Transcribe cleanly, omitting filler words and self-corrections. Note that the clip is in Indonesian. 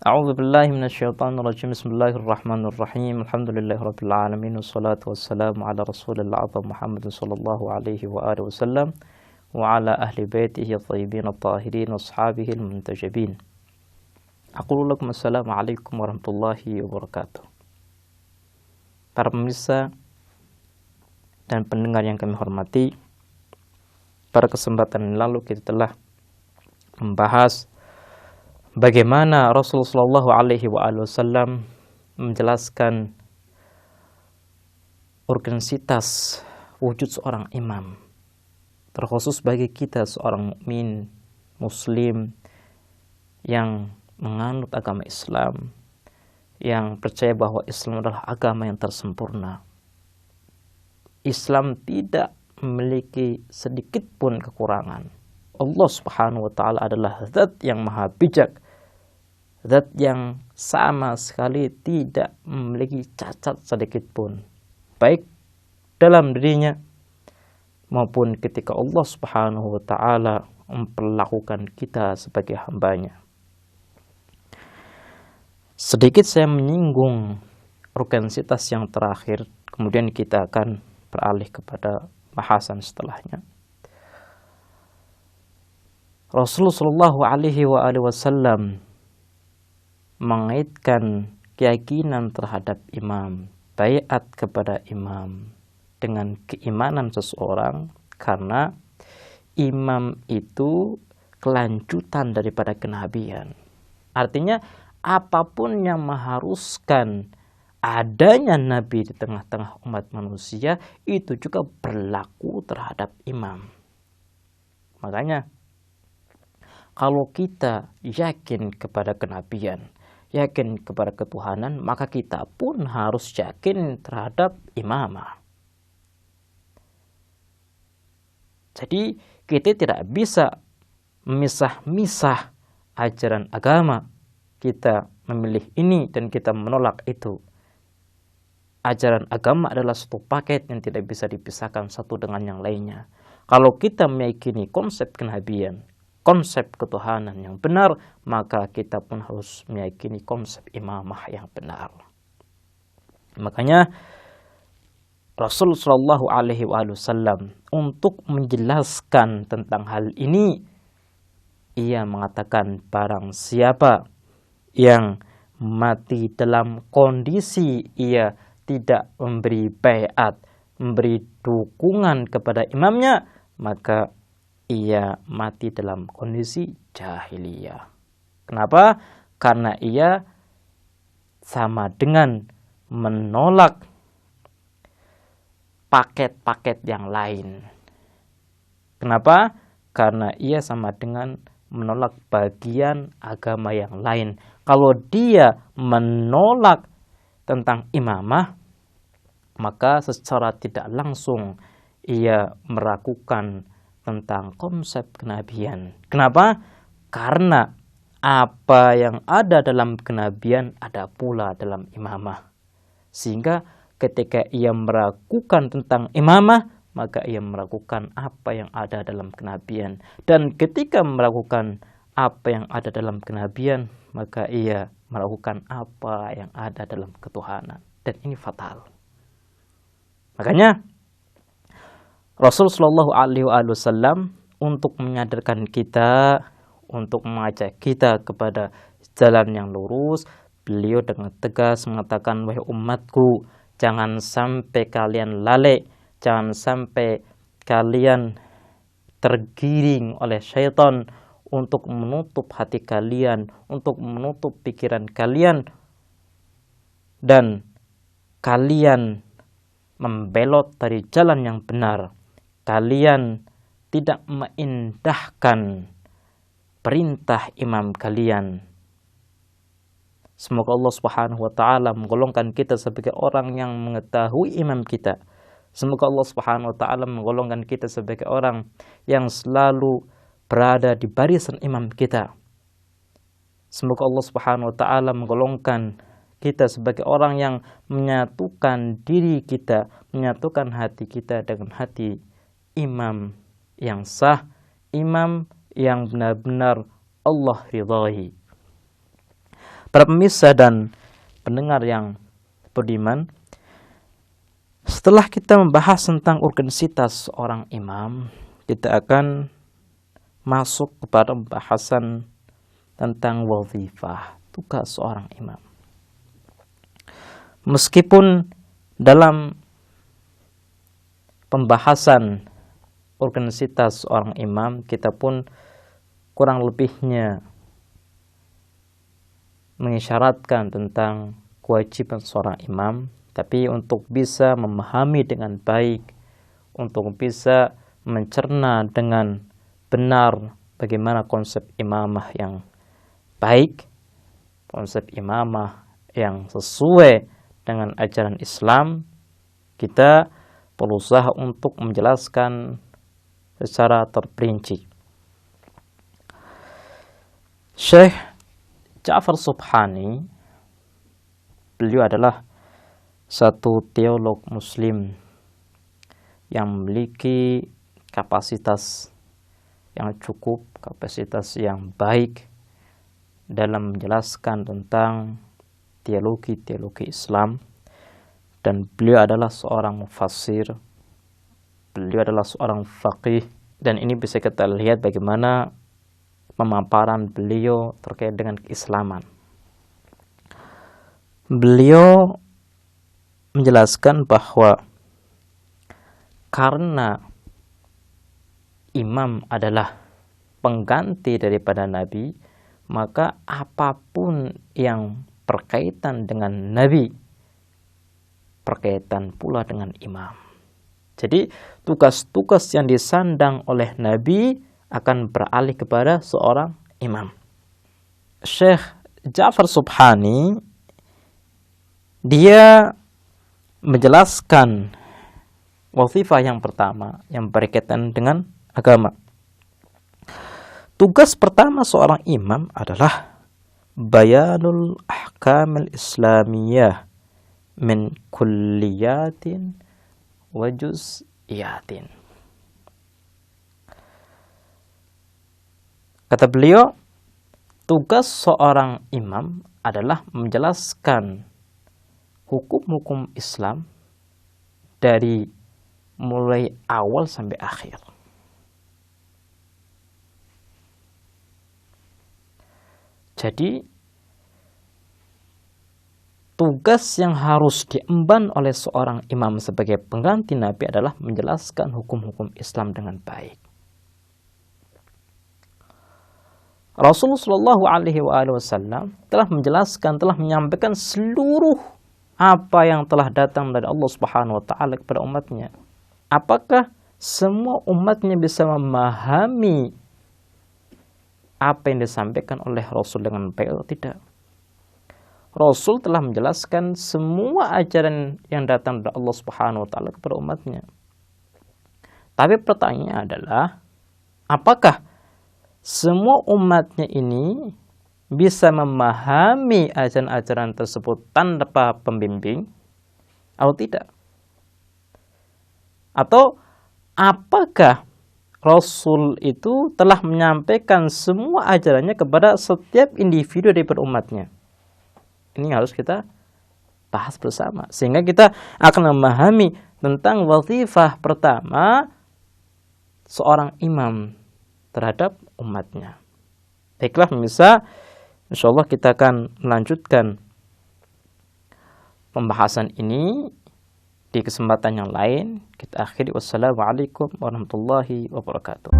A'udzu billahi minasyaitonir rajim. Bismillahirrahmanirrahim. Alhamdulillahirabbil alamin wassalatu wassalamu ala Rasulillah Muhammadin sallallahu alaihi wa alihi wasallam wa ala ahli baitihi at-thayyibin at-tahirin washabihi al-muntajabin. Aqulu lakum assalamu alaikum warahmatullahi wabarakatuh. Para pemirsa dan pendengar yang kami hormati, pada kesempatan lalu kita telah membahas bagaimana Rasulullah Shallallahu Alaihi Wasallam menjelaskan urgensitas wujud seorang imam, terkhusus bagi kita seorang mukmin muslim yang menganut agama Islam, yang percaya bahwa Islam adalah agama yang tersempurna. Islam tidak memiliki sedikit pun kekurangan. Allah Subhanahu wa taala adalah zat yang maha bijak, zat yang sama sekali tidak memiliki cacat sedikit pun, baik dalam dirinya maupun ketika Allah Subhanahu wa taala memperlakukan kita sebagai hambanya. Sedikit saya menyinggung urgensitas yang terakhir, kemudian kita akan beralih kepada bahasan setelahnya. Rasulullah Shallallahu Alaihi Wasallam mengaitkan keyakinan terhadap imam, baiat kepada imam dengan keimanan seseorang, karena imam itu kelanjutan daripada kenabian. Artinya apapun yang mengharuskan adanya nabi di tengah-tengah umat manusia itu juga berlaku terhadap imam. Makanya kalau kita yakin kepada kenabian, yakin kepada ketuhanan, maka kita pun harus yakin terhadap imamah. Jadi kita tidak bisa memisah-misah ajaran agama. Kita memilih ini dan kita menolak itu. Ajaran agama adalah satu paket yang tidak bisa dipisahkan satu dengan yang lainnya. Kalau kita meyakini konsep kenabian, konsep ketuhanan yang benar, maka kita pun harus meyakini konsep imamah yang benar. Makanya Rasulullah Shallallahu Alaihi Wasallam untuk menjelaskan tentang hal ini, ia mengatakan barang siapa yang mati dalam kondisi ia tidak memberi baiat, memberi dukungan kepada imamnya, maka ia mati dalam kondisi jahiliyah. Kenapa? Karena ia sama dengan menolak paket-paket yang lain. Kenapa? Karena ia sama dengan menolak bagian agama yang lain. Kalau dia menolak tentang imamah, maka secara tidak langsung ia meragukan tentang konsep kenabian. Kenapa? Karena apa yang ada dalam kenabian ada pula dalam imamah. Sehingga ketika ia meragukan tentang imamah, maka ia meragukan apa yang ada dalam kenabian. Dan ketika meragukan apa yang ada dalam kenabian, maka ia meragukan apa yang ada dalam ketuhanan. Dan ini fatal. Makanya Rasulullah Shallallahu Alaihi Wasallam untuk menyadarkan kita, untuk mengajak kita kepada jalan yang lurus, beliau dengan tegas mengatakan, wahai umatku, jangan sampai kalian lalai, jangan sampai kalian tergiring oleh syaitan untuk menutup hati kalian, untuk menutup pikiran kalian, dan kalian membelot dari jalan yang benar. Kalian tidak mengindahkan perintah imam kalian. Semoga Allah Subhanahu wa taala menggolongkan kita sebagai orang yang mengetahui imam kita. Semoga Allah Subhanahu wa taala menggolongkan kita sebagai orang yang selalu berada di barisan imam kita. Semoga Allah Subhanahu wa taala menggolongkan kita sebagai orang yang menyatukan diri kita, menyatukan hati kita dengan hati imam yang sah, imam yang benar-benar Allah ridhai. Para pemirsa dan pendengar yang budiman, setelah kita membahas tentang urgensitas seorang imam, kita akan masuk kepada pembahasan tentang wazifah, tugas seorang imam. Meskipun dalam pembahasan urgensitas seorang imam, kita pun kurang lebihnya mengisyaratkan tentang kewajiban seorang imam, tapi untuk bisa memahami dengan baik, untuk bisa mencerna dengan benar bagaimana konsep imamah yang baik, konsep imamah yang sesuai dengan ajaran Islam, kita berusaha untuk menjelaskan secara terperinci. Syekh Ja'far Subhani, beliau adalah satu teolog muslim yang memiliki kapasitas yang cukup, kapasitas yang baik dalam menjelaskan tentang teologi Islam, dan beliau adalah seorang mufassir, beliau adalah seorang faqih, dan ini bisa kita lihat bagaimana pemaparan beliau terkait dengan keislaman. Beliau menjelaskan bahwa karena imam adalah pengganti daripada Nabi, maka apapun yang berkaitan dengan Nabi berkaitan pula dengan imam. Jadi tugas-tugas yang disandang oleh Nabi akan beralih kepada seorang imam. Syekh Ja'far Subhani, dia menjelaskan wazifah yang pertama yang berkaitan dengan agama. Tugas pertama seorang imam adalah bayanul ahkamil islamiyah min kulliyatin wa juz'iyatin. Kata beliau, tugas seorang imam adalah menjelaskan hukum-hukum Islam dari mulai awal sampai akhir. Jadi, tugas yang harus diemban oleh seorang imam sebagai pengganti Nabi adalah menjelaskan hukum-hukum Islam dengan baik. Rasulullah Shallallahu Alaihi Wasallam telah menjelaskan, telah menyampaikan seluruh apa yang telah datang dari Allah Subhanahu Wa Taala kepada umatnya. Apakah semua umatnya bisa memahami apa yang disampaikan oleh Rasul dengan baik atau tidak? Rasul telah menjelaskan semua ajaran yang datang dari Allah Subhanahu Wa Taala kepada umatnya. Tapi pertanyaannya adalah, apakah semua umatnya ini bisa memahami ajaran-ajaran tersebut tanpa pembimbing atau tidak? Atau apakah Rasul itu telah menyampaikan semua ajarannya kepada setiap individu daripada umatnya? Ini harus kita bahas bersama, sehingga kita akan memahami tentang wazifah pertama seorang imam terhadap umatnya. Baiklah pemirsa, insyaallah kita akan melanjutkan pembahasan ini di kesempatan yang lain. Kita akhiri, wassalamualaikum warahmatullahi wabarakatuh.